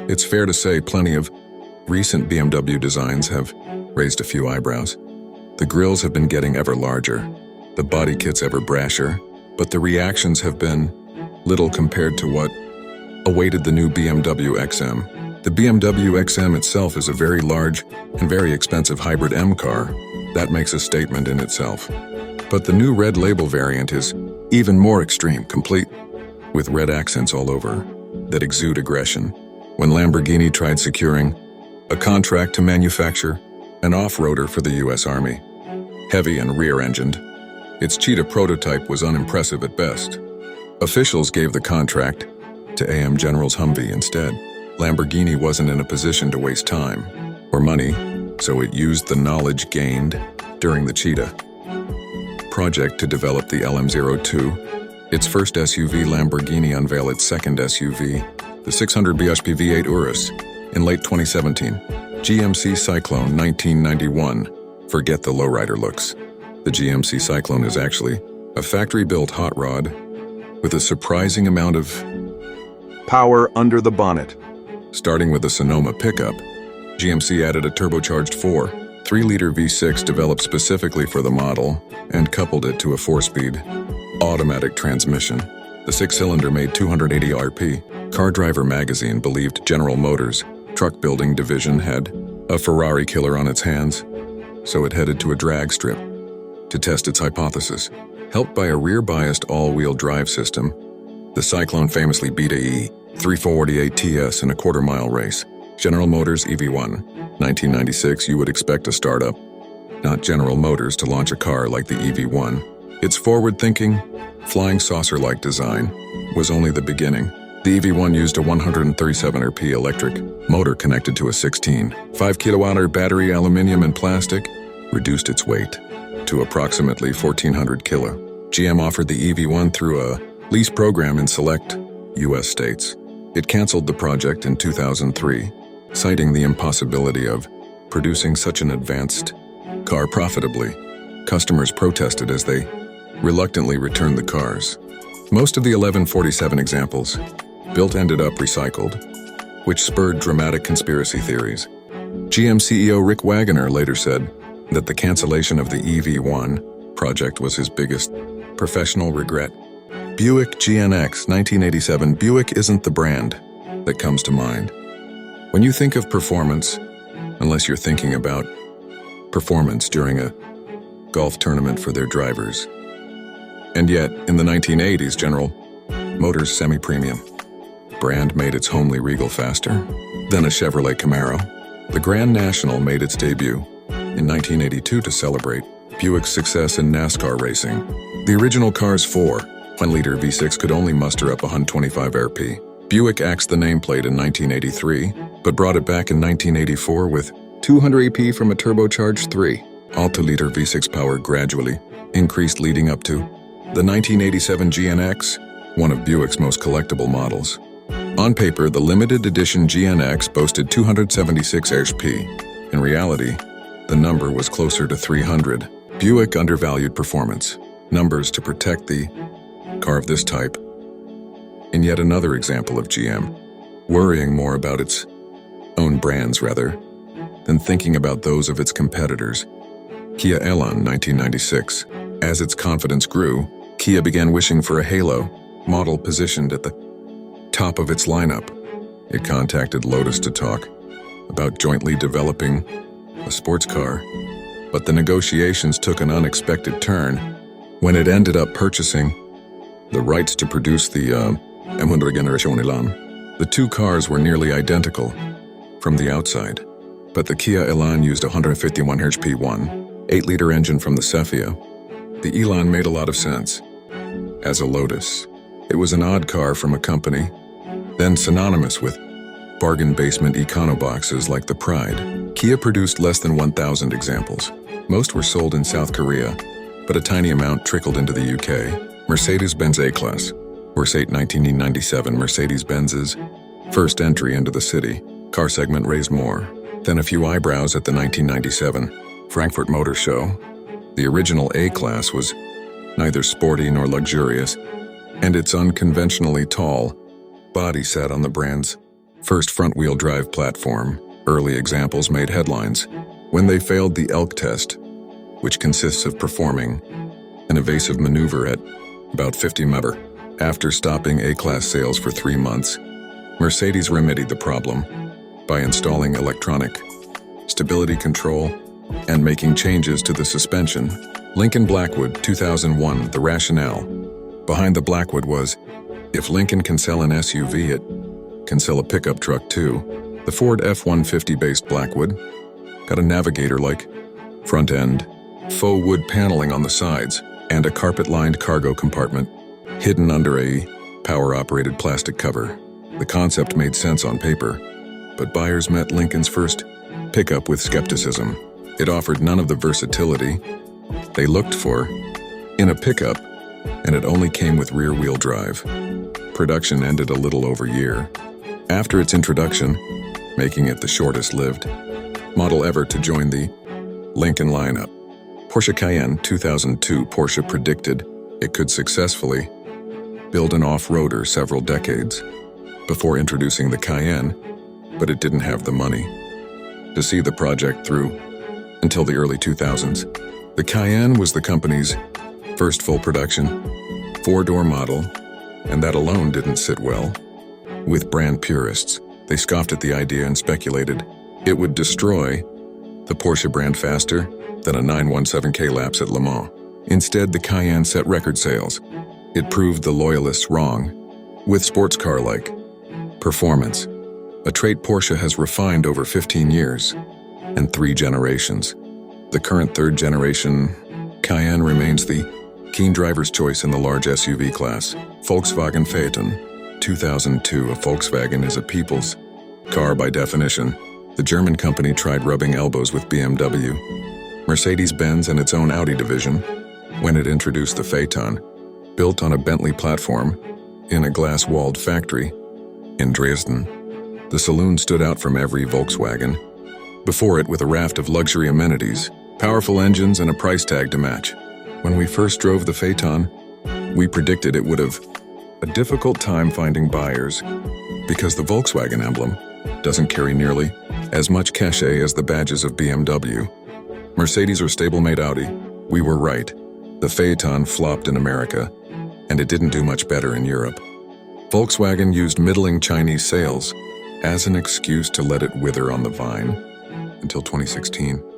It's fair to say plenty of recent BMW designs have raised a few eyebrows. The grilles have been getting ever larger, the body kits ever brasher, but the reactions have been little compared to what awaited the new BMW XM. The BMW XM itself is a very large and very expensive hybrid M car. That makes a statement in itself. But the new red label variant is even more extreme, complete with red accents all over that exude aggression. When Lamborghini tried securing a contract to manufacture an off-roader for the US Army, heavy and rear-engined, its Cheetah prototype was unimpressive at best. Officials gave the contract to AM General's Humvee instead. Lamborghini wasn't in a position to waste time or money, so it used the knowledge gained during the Cheetah project to develop the LM02. Its first SUV, Lamborghini unveiled its second SUV, the 600 bhp V8 Urus, in late 2017. GMC Syclone 1991. Forget the lowrider looks. The GMC Syclone is actually a factory-built hot rod with a surprising amount of power under the bonnet. Starting with the Sonoma pickup, GMC added a turbocharged 3-liter V6 developed specifically for the model and coupled it to a 4-speed automatic transmission. The 6-cylinder made 280 RP. Car Driver magazine believed General Motors' truck-building division had a Ferrari killer on its hands, so it headed to a drag strip to test its hypothesis. Helped by a rear-biased all-wheel drive system, the Syclone famously beat a E348 TS in a quarter-mile race. General Motors EV1, 1996. You would expect a startup, not General Motors, to launch a car like the EV1. Its forward-thinking, flying saucer-like design was only the beginning. The EV1 used a 137 RP electric motor connected to a 5 kilowatt-hour battery. Aluminum and plastic reduced its weight to approximately 1,400 kilo. GM offered the EV1 through a lease program in select U.S. states. It canceled the project in 2003, citing the impossibility of producing such an advanced car profitably. Customers protested as they reluctantly returned the cars. Most of the 1147 examples built ended up recycled, which spurred dramatic conspiracy theories. GM CEO Rick Wagoner later said that the cancellation of the EV1 project was his biggest professional regret. Buick GNX 1987. Buick isn't the brand that comes to mind when you think of performance, unless you're thinking about performance during a golf tournament for their drivers. And yet, in the 1980s, General Motors semi-premium brand made its homely Regal faster than a Chevrolet Camaro. The Grand National made its debut in 1982 to celebrate Buick's success in NASCAR racing. The original car's 1-liter V6 could only muster up 125 RP. Buick axed the nameplate in 1983, but brought it back in 1984 with 200 AP from a turbocharged 3-liter V6 power gradually increased leading up to the 1987 GNX, one of Buick's most collectible models. On paper, the limited edition GNX boasted 276 HP. In reality, the number was closer to 300. Buick undervalued performance numbers to protect the car of this type. In yet another example of GM worrying more about its own brands rather than thinking about those of its competitors. Kia Elan 1996. As its confidence grew, Kia began wishing for a halo model positioned at the top of its lineup. It contacted Lotus to talk about jointly developing a sports car, but the negotiations took an unexpected turn when it ended up purchasing the rights to produce the M100 Generation Elan. The two cars were nearly identical from the outside, but the Kia Elan used a 151 HP 1.8-liter engine from the Cephia. The Elan made a lot of sense as a Lotus. It was an odd car from a company then synonymous with bargain basement econoboxes like the Pride. Kia produced less than 1,000 examples. Most were sold in South Korea, but a tiny amount trickled into the UK. Mercedes-Benz A-Class. Wersate 1997. Mercedes-Benz's first entry into the city car segment raised more than a few eyebrows at the 1997 Frankfurt Motor Show. The original A-Class was neither sporty nor luxurious, and its unconventionally tall body sat on the brand's First front-wheel drive platform. Early examples made headlines when they failed the elk test, which consists of performing an evasive maneuver at about 50 mph. After stopping A-Class sales for 3 months, Mercedes remedied the problem by installing electronic stability control and making changes to the suspension. Lincoln Blackwood, 2001. The rationale behind the Blackwood was, if Lincoln can sell an SUV, it can sell a pickup truck too. The Ford F-150-based Blackwood got a navigator-like front end, faux wood paneling on the sides, and a carpet-lined cargo compartment hidden under a power-operated plastic cover. The concept made sense on paper, but buyers met Lincoln's first pickup with skepticism. It offered none of the versatility they looked for in a pickup, and it only came with rear-wheel drive. Production ended a little over a year after its introduction, making it the shortest-lived model ever to join the Lincoln lineup. Porsche Cayenne, 2002. Porsche predicted it could successfully build an off-roader several decades before introducing the Cayenne, but it didn't have the money to see the project through until the early 2000s. The Cayenne was the company's first full production 4-door model, and that alone didn't sit well with brand purists. They scoffed at the idea and speculated it would destroy the Porsche brand faster than a 917K laps at Le Mans. Instead, the Cayenne set record sales. It proved the loyalists wrong with sports car-like performance, a trait Porsche has refined over 15 years and 3 generations. The current 3rd generation Cayenne remains the keen driver's choice in the large SUV class. Volkswagen Phaeton, 2002. A Volkswagen is a people's car by definition. The German company tried rubbing elbows with BMW, Mercedes-Benz, and its own Audi division when it introduced the Phaeton, built on a Bentley platform in a glass-walled factory in Dresden. The saloon stood out from every Volkswagen before it with a raft of luxury amenities, powerful engines, and a price tag to match. When we first drove the Phaeton, we predicted it would have a difficult time finding buyers because the Volkswagen emblem doesn't carry nearly as much cachet as the badges of BMW, Mercedes, or stablemate Audi. We were right. The Phaeton flopped in America, and it didn't do much better in Europe. Volkswagen used middling Chinese sales as an excuse to let it wither on the vine until 2016.